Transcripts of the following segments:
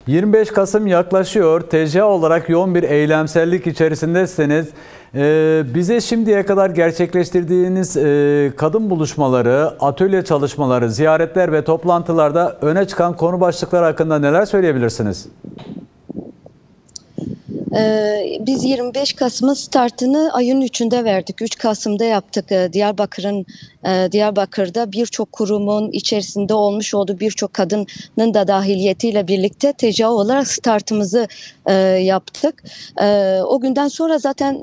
25 Kasım yaklaşıyor. TCA olarak yoğun bir eylemsellik içerisindesiniz. Bize şimdiye kadar gerçekleştirdiğiniz kadın buluşmaları, atölye çalışmaları, ziyaretler ve toplantılarda öne çıkan konu başlıkları hakkında neler söyleyebilirsiniz? Biz 25 Kasım'ın startını ayın 3'ünde verdik. 3 Kasım'da yaptık. Diyarbakır'da birçok kurumun içerisinde olmuş olduğu birçok kadının da dahiliyetiyle birlikte TCA olarak startımızı yaptık. O günden sonra zaten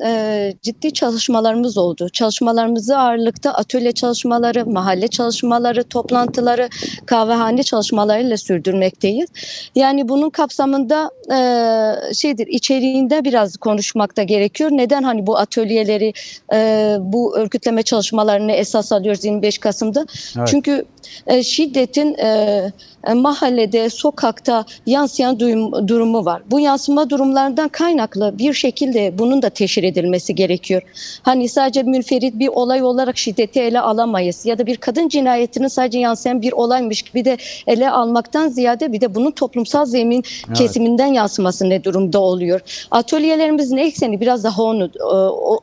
ciddi çalışmalarımız oldu. Çalışmalarımızı ağırlıkta atölye çalışmaları, mahalle çalışmaları, toplantıları, kahvehane çalışmalarıyla sürdürmekteyiz. Yani bunun kapsamında içeriğinde biraz konuşmak da gerekiyor. Neden hani bu atölyeleri, bu örgütleme çalışmalarını esas alıyoruz 25 Kasım'da? Evet. Çünkü şiddetin mahallede, sokakta yansıyan durumu var. Bu yansıma durumlarından kaynaklı bir şekilde bunun da teşhir edilmesi gerekiyor. Hani sadece münferit bir olay olarak şiddeti ele alamayız. Ya da bir kadın cinayetinin sadece yansıyan bir olaymış gibi de ele almaktan ziyade bir de bunun toplumsal zemin kesiminden yansıması ne durumda oluyor. Atölyelerimizin ekseni biraz daha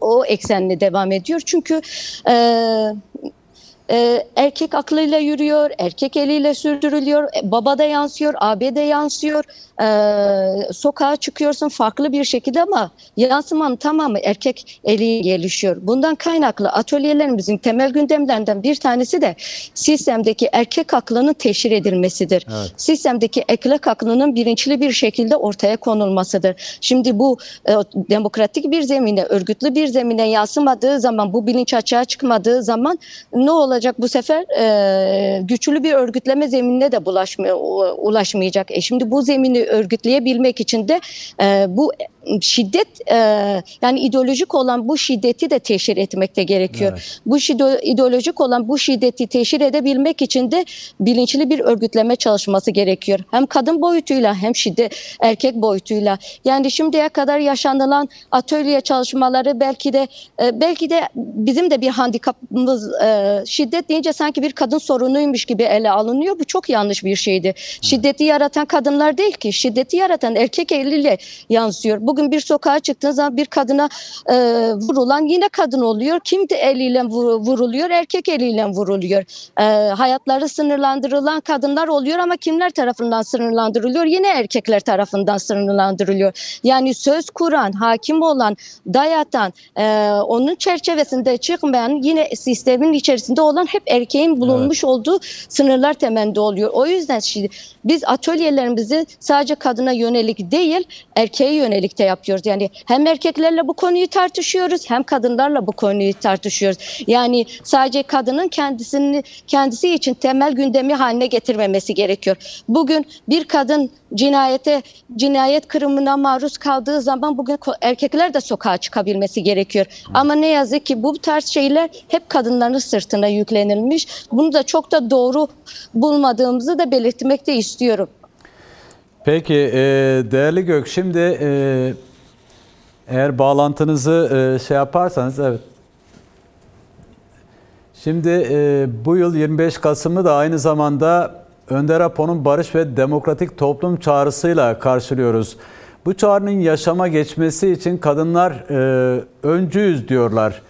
o eksenle devam ediyor. Çünkü erkek aklıyla yürüyor, erkek eliyle sürdürülüyor, babada yansıyor, AB'de yansıyor, sokağa çıkıyorsun farklı bir şekilde ama yansımanın tamamı erkek eliyle gelişiyor. Bundan kaynaklı atölyelerimizin temel gündemlerinden bir tanesi de sistemdeki erkek aklının teşhir edilmesidir. Evet. Sistemdeki erkek aklının bilinçli bir şekilde ortaya konulmasıdır. Şimdi bu demokratik bir zemine, örgütlü bir zemine yansımadığı zaman, bu bilinç açığa çıkmadığı zaman ne olacak? Bu sefer güçlü bir örgütleme zeminine de ulaşmayacak. Şimdi bu zemini örgütleyebilmek için de bu şiddet yani ideolojik olan bu şiddeti de teşhir etmekte gerekiyor. Evet. Bu ideolojik olan bu şiddeti teşhir edebilmek için de bilinçli bir örgütleme çalışması gerekiyor. Hem kadın boyutuyla hem erkek boyutuyla. Yani şimdiye kadar yaşanılan atölye çalışmaları belki de bizim de bir handikapımız, şiddet deyince sanki bir kadın sorunuymuş gibi ele alınıyor. Bu çok yanlış bir şeydi. Evet. Şiddeti yaratan kadınlar değil ki. Şiddeti yaratan erkek eliyle yansıyor. Bugün bir sokağa çıktığınız zaman bir kadına vurulan yine kadın oluyor. Kim de eliyle vuruluyor? Erkek eliyle vuruluyor. Hayatları sınırlandırılan kadınlar oluyor ama kimler tarafından sınırlandırılıyor? Yine erkekler tarafından sınırlandırılıyor. Yani söz kuran, hakim olan, dayatan, onun çerçevesinde çıkmayan, yine sistemin içerisinde olan hep erkeğin bulunmuş olduğu sınırlar temelinde oluyor. O yüzden biz atölyelerimizi sadece kadına yönelik değil, erkeğe yönelik de yapıyoruz. Yani hem erkeklerle bu konuyu tartışıyoruz hem kadınlarla bu konuyu tartışıyoruz. Yani sadece kadının kendisi için temel gündemi haline getirmemesi gerekiyor. Bugün bir kadın cinayet kırımına maruz kaldığı zaman bugün erkekler de sokağa çıkabilmesi gerekiyor. Ama ne yazık ki bu tarz şeyler hep kadınların sırtına yüklenilmiş. Bunu da çok da doğru bulmadığımızı da belirtmek de istiyorum. Peki değerli Gök, şimdi eğer bağlantınızı yaparsanız, evet. Şimdi bu yıl 25 Kasım'ı da aynı zamanda Önder Apo'nun barış ve demokratik toplum çağrısıyla karşılıyoruz. Bu çağrının yaşama geçmesi için kadınlar öncüyüz diyorlar.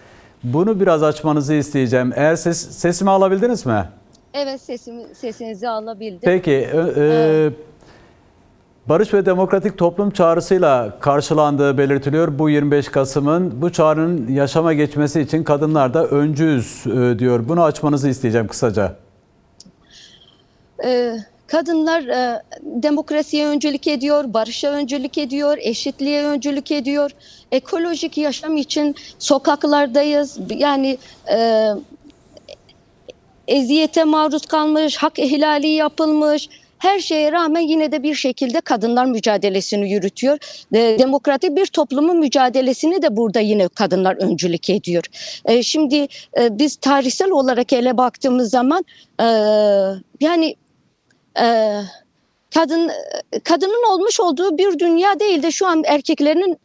Bunu biraz açmanızı isteyeceğim. Eğer sesimi alabildiniz mi? Evet, sesinizi alabildim. Peki. Barış ve demokratik toplum çağrısıyla karşılandığı belirtiliyor bu 25 Kasım'ın. Bu çağrının yaşama geçmesi için kadınlar da öncüyüz diyor. Bunu açmanızı isteyeceğim kısaca. Kadınlar demokrasiye öncülük ediyor, barışa öncülük ediyor, eşitliğe öncülük ediyor. Ekolojik yaşam için sokaklardayız. Yani eziyete maruz kalmış, hak ihlali yapılmış. Her şeye rağmen yine de bir şekilde kadınlar mücadelesini yürütüyor. Demokratik bir toplumun mücadelesini de burada yine kadınlar öncülük ediyor. Şimdi biz tarihsel olarak ele baktığımız zaman yani kadının olmuş olduğu bir dünya değil de şu an erkeklerin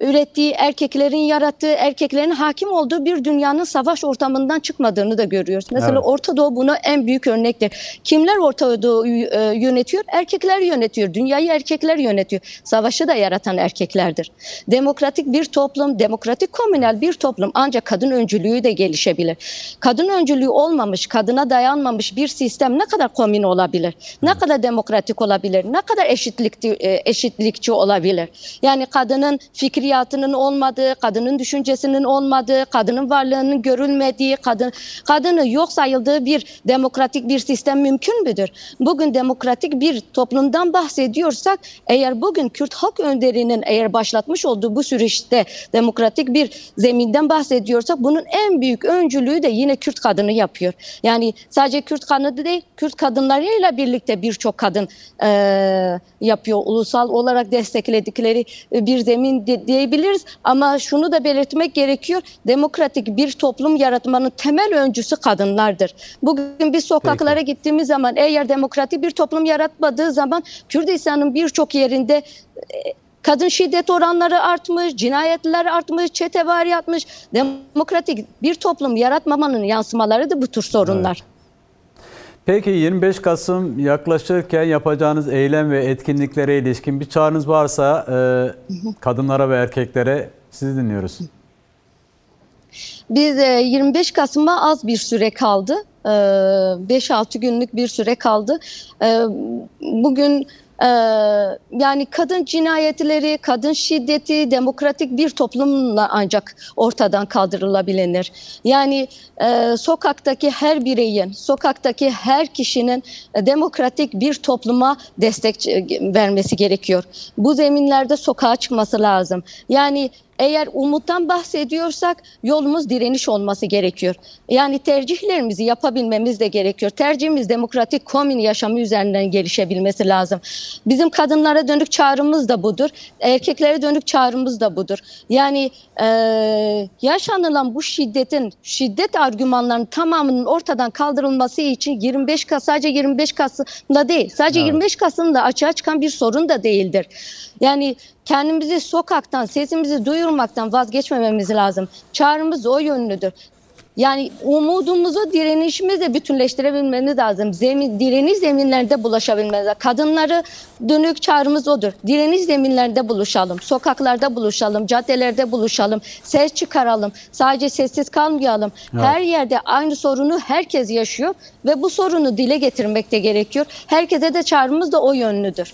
ürettiği, erkeklerin yarattığı, erkeklerin hakim olduğu bir dünyanın savaş ortamından çıkmadığını da görüyoruz. Mesela Evet. Orta Doğu buna en büyük örnektir. Kimler Orta Doğu'yu yönetiyor? Erkekler yönetiyor. Dünyayı erkekler yönetiyor. Savaşı da yaratan erkeklerdir. Demokratik bir toplum, demokratik komünel bir toplum ancak kadın öncülüğü de gelişebilir. Kadın öncülüğü olmamış, kadına dayanmamış bir sistem ne kadar komün olabilir? Ne kadar demokratik olabilir? Ne kadar eşitlikçi olabilir? Yani kadının fikriyatının olmadığı, kadının düşüncesinin olmadığı, kadının varlığının görülmediği, kadını yok sayıldığı bir demokratik bir sistem mümkün müdür? Bugün demokratik bir toplumdan bahsediyorsak, eğer bugün Kürt halk önderinin eğer başlatmış olduğu bu süreçte demokratik bir zeminden bahsediyorsak, bunun en büyük öncülüğü de yine Kürt kadını yapıyor. Yani sadece Kürt kadını değil, Kürt kadınlarıyla birlikte birçok kadın yapıyor. Ulusal olarak destekledikleri bir zemin diyebiliriz. Ama şunu da belirtmek gerekiyor. Demokratik bir toplum yaratmanın temel öncüsü kadınlardır. Bugün biz sokaklara gittiğimiz zaman, eğer demokratik bir toplum yaratmadığı zaman Kürdistan'ın birçok yerinde kadın şiddet oranları artmış, cinayetler artmış, çetevari artmış. Demokratik bir toplum yaratmamanın yansımaları da bu tür sorunlar. Evet. Peki 25 Kasım yaklaşırken yapacağınız eylem ve etkinliklere ilişkin bir çağrınız varsa kadınlara ve erkeklere sizi dinliyoruz. Biz 25 Kasım'a az bir süre kaldı. 5-6 günlük bir süre kaldı. Bugün yani kadın cinayetleri, kadın şiddeti demokratik bir toplumla ancak ortadan kaldırılabilir. Yani sokaktaki her bireyin, sokaktaki her kişinin demokratik bir topluma destek vermesi gerekiyor. Bu zeminlerde sokağa çıkması lazım. Yani eğer umuttan bahsediyorsak yolumuz direniş olması gerekiyor. Yani tercihlerimizi yapabilmemiz de gerekiyor. Tercihimiz demokratik komün yaşamı üzerinden gelişebilmesi lazım. Bizim kadınlara dönük çağrımız da budur. Erkeklere dönük çağrımız da budur. Yani yaşanılan bu şiddet argümanlarının tamamının ortadan kaldırılması için sadece 25 Kasım'da değil, sadece 25 Kasım'da açığa çıkan bir sorun da değildir. Yani kendimizi sokaktan, sesimizi duyurmaktan vazgeçmememiz lazım. Çağrımız o yönlüdür. Yani umudumuzu, direnişimizle bütünleştirebilmemiz lazım. Direniş zeminlerinde buluşabilmemiz lazım. Kadınları dönük çağrımız odur. Direniş zeminlerinde buluşalım. Sokaklarda buluşalım. Caddelerde buluşalım. Ses çıkaralım. Sadece sessiz kalmayalım. Evet. Her yerde aynı sorunu herkes yaşıyor ve bu sorunu dile getirmek de gerekiyor. Herkese de çağrımız da o yönlüdür.